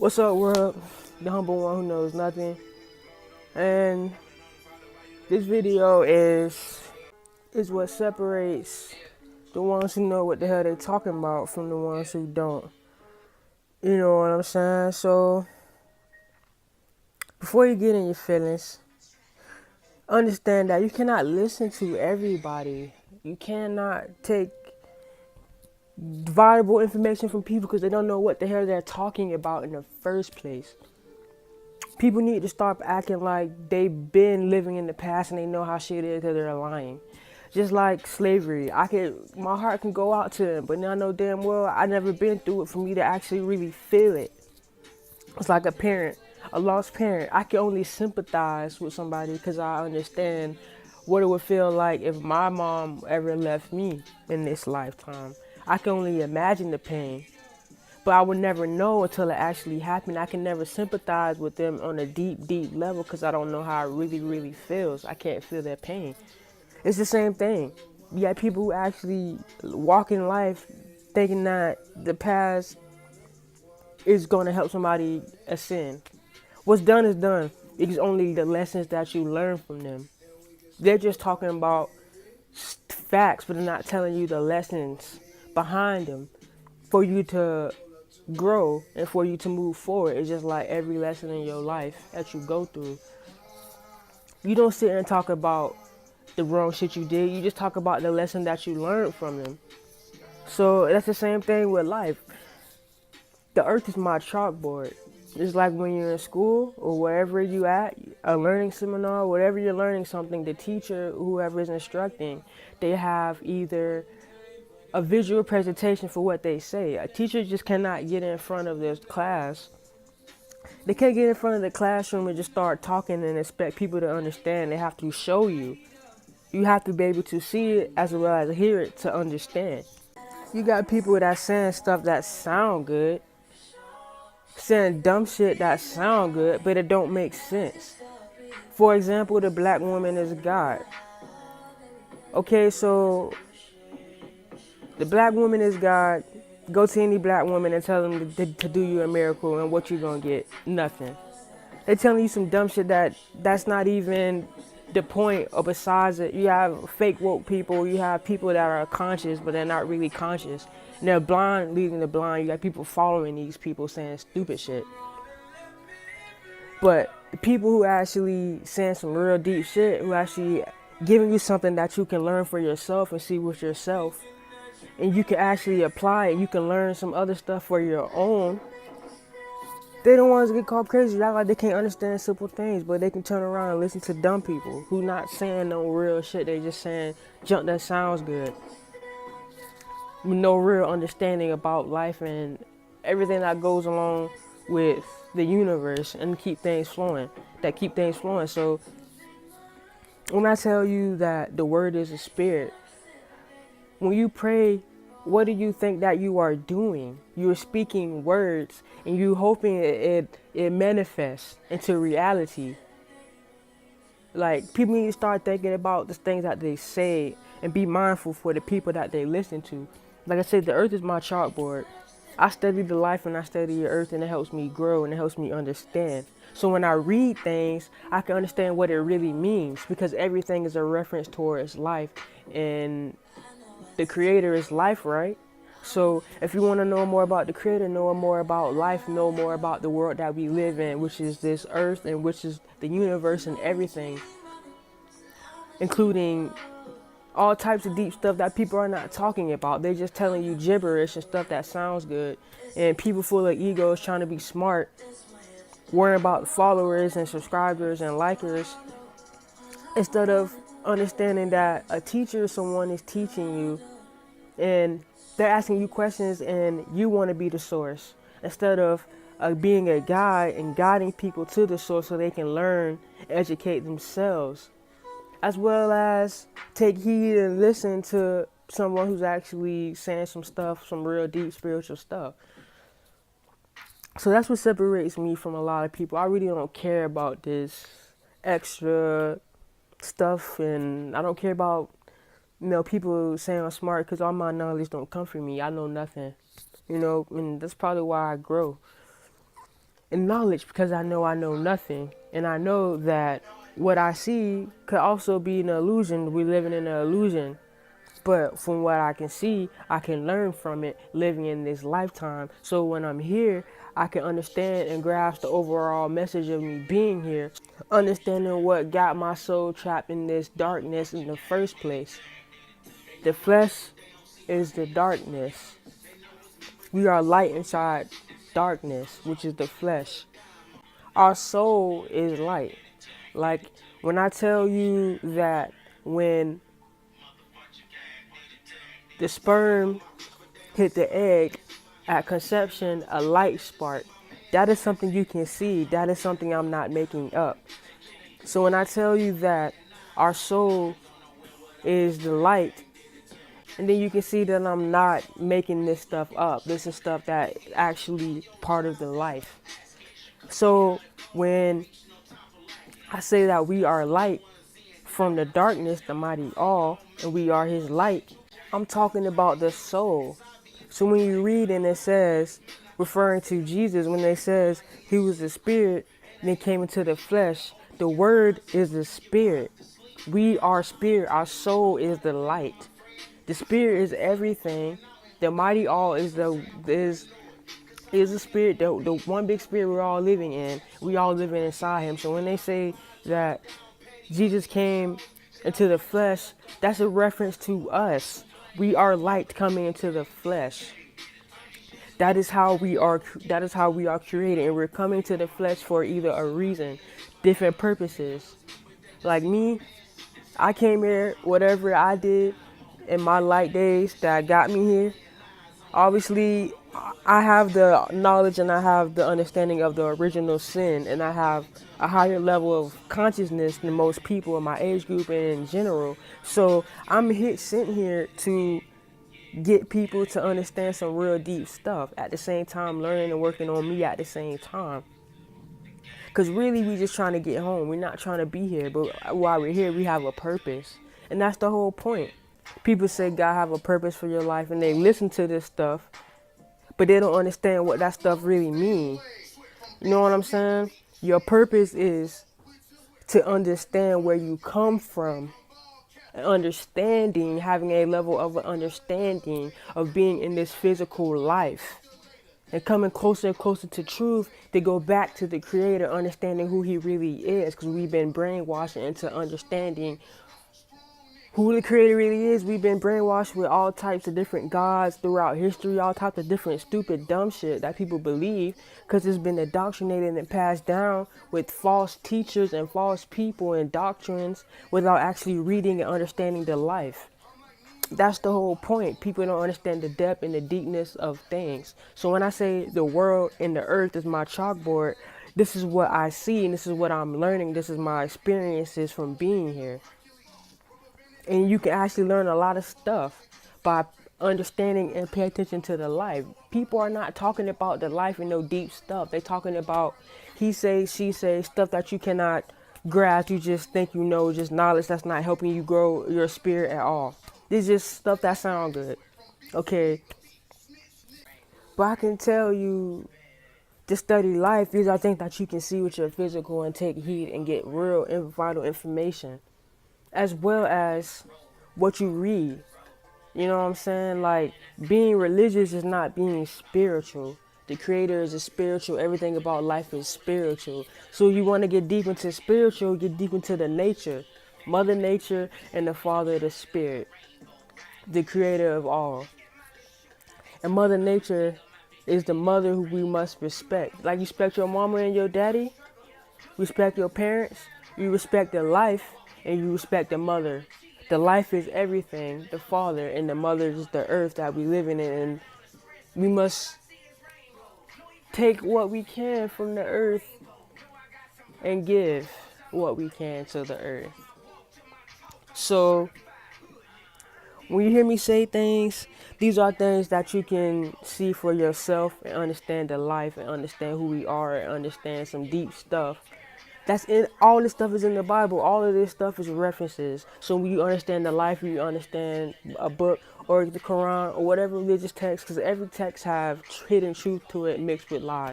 What's up, world? The humble one who knows nothing. And this video is what separates the ones who know what the hell they're talking about from the ones who don't. You know what I'm saying? So before you get in your feelings, understand that you cannot listen to everybody. You cannot take valuable information from people because they don't know what the hell they're talking about in the first place. People need to stop acting like they've been living in the past and they know how shit is because they're lying. Just like slavery, my heart can go out to them, but now I know damn well I never been through it for me to actually really feel it. It's like a parent, a lost parent. I can only sympathize with somebody because I understand what it would feel like if my mom ever left me in this lifetime. I can only imagine the pain. But I would never know until it actually happened. I can never sympathize with them on a deep, deep level because I don't know how it really, really feels. I can't feel their pain. It's the same thing. You got people who actually walk in life thinking that the past is going to help somebody ascend. What's done is done. It's only the lessons that you learn from them. They're just talking about facts, but they're not telling you the lessons behind them for you to grow and for you to move forward. It's just like every lesson in your life that you go through. You don't sit and talk about the wrong shit you did. You just talk about the lesson that you learned from them. So that's the same thing with life. The earth is my chalkboard. It's like when you're in school or wherever you at, a learning seminar, whatever you're learning something, the teacher, whoever is instructing, they have either a visual presentation for what they say. A teacher just cannot get in front of this class. They can't get in front of the classroom and just start talking and expect people to understand. They have to show you. You have to be able to see it as well as hear it to understand. You got people that saying stuff that sound good, saying dumb shit that sound good, but it don't make sense. For example, the black woman is God. Okay, so the black woman is God. Go to any black woman and tell them to do you a miracle, and what you gonna get? Nothing. They're telling you some dumb shit that's not even the point. Or besides it, you have fake woke people. You have people that are conscious, but they're not really conscious. And they're blind leading the blind. You got people following these people saying stupid shit. But the people who actually saying some real deep shit, who actually giving you something that you can learn for yourself and see with yourself, and you can actually apply it, you can learn some other stuff for your own. They don't want to get called crazy. Act like they can't understand simple things, but they can turn around and listen to dumb people who not saying no real shit. They just saying junk that sounds good, with no real understanding about life and everything that goes along with the universe and keep things flowing. So when I tell you that the word is a spirit, when you pray, what do you think that you are doing? You're speaking words and you hoping it manifests into reality. Like, people need to start thinking about the things that they say and be mindful for the people that they listen to. Like I said, the earth is my chalkboard. I study the life and I study the earth, and it helps me grow and it helps me understand. So when I read things, I can understand what it really means, because everything is a reference towards life, and the creator is life, right? So if you want to know more about the creator, know more about life, know more about the world that we live in, which is this earth and which is the universe and everything, including all types of deep stuff that people are not talking about. They're just telling you gibberish and stuff that sounds good. And people full of egos trying to be smart, worrying about followers and subscribers and likers, instead of understanding that a teacher, someone is teaching you, and they're asking you questions and you want to be the source, instead of being a guide and guiding people to the source so they can learn, educate themselves, as well as take heed and listen to someone who's actually saying some stuff, some real deep spiritual stuff. So that's what separates me from a lot of people. I really don't care about this extra stuff, and I don't care about, people saying I'm smart, because all my knowledge don't come from me. I know nothing, and that's probably why I grow. in knowledge because I know nothing. And I know that what I see could also be an illusion. We're living in an illusion. But from what I can see, I can learn from it living in this lifetime. So when I'm here, I can understand and grasp the overall message of me being here, understanding what got my soul trapped in this darkness in the first place. The flesh is the darkness. We are light inside darkness, which is the flesh. Our soul is light. Like when I tell you that when the sperm hit the egg at conception, a light spark, that is something you can see. That is something I'm not making up. So when I tell you that our soul is the light, and then you can see that I'm not making this stuff up. This is stuff that actually part of the life. So when I say that we are light from the darkness, the mighty all, and we are his light, I'm talking about the soul. So when you read and it says, referring to Jesus, when it says he was the spirit and then came into the flesh, the word is the spirit. We are spirit. Our soul is the light. The spirit is everything. The mighty all is the spirit, the one big spirit we're all living in. We all living inside him. So when they say that Jesus came into the flesh, that's a reference to us. We are light coming into the flesh. That is how we are created, and we're coming to the flesh for either a reason, different purposes. Like me, I came here, whatever I did in my light days that got me here. Obviously, I have the knowledge and I have the understanding of the original sin, and I have a higher level of consciousness than most people in my age group and in general. So I'm sent here to get people to understand some real deep stuff, at the same time learning and working on me at the same time. Because really, we just trying to get home. We're not trying to be here, but while we're here, we have a purpose. And that's the whole point. People say God have a purpose for your life, and they listen to this stuff, but they don't understand what that stuff really means. You know what I'm saying? Your purpose is to understand where you come from, understanding, having a level of understanding of being in this physical life, and coming closer and closer to truth, to go back to the creator, understanding who he really is, because we've been brainwashed into understanding who the creator really is. We've been brainwashed with all types of different gods throughout history, all types of different stupid dumb shit that people believe, because it's been indoctrinated and passed down with false teachers and false people and doctrines without actually reading and understanding the life. That's the whole point. People don't understand the depth and the deepness of things. So when I say the world and the earth is my chalkboard, this is what I see and this is what I'm learning. This is my experiences from being here. And you can actually learn a lot of stuff by understanding and pay attention to the life. People are not talking about the life and no deep stuff. They're talking about he say, she say, stuff that you cannot grasp. You just think you know, just knowledge that's not helping you grow your spirit at all. This is just stuff that sound good. Okay. But I can tell you to study life, these are things that you can see with your physical and take heed and get real and vital information, as well as what you read. You know what I'm saying? Like, being religious is not being spiritual. The creator is a spiritual. Everything about life is spiritual. So you want to get deep into spiritual, get deep into the nature, Mother Nature and the Father of the Spirit, the creator of all. And Mother Nature is the mother who we must respect. Like you respect your mama and your daddy, respect your parents, you respect their life, and you respect the mother. The life is everything, the father, and the mother is the earth that we live in. And we must take what we can from the earth and give what we can to the earth. So when you hear me say things, these are things that you can see for yourself and understand the life and understand who we are and understand some deep stuff. That's in all this stuff is in the Bible. All of this stuff is references. So when you understand the life, you understand a book or the Quran or whatever religious text, because every text have hidden truth to it mixed with lies.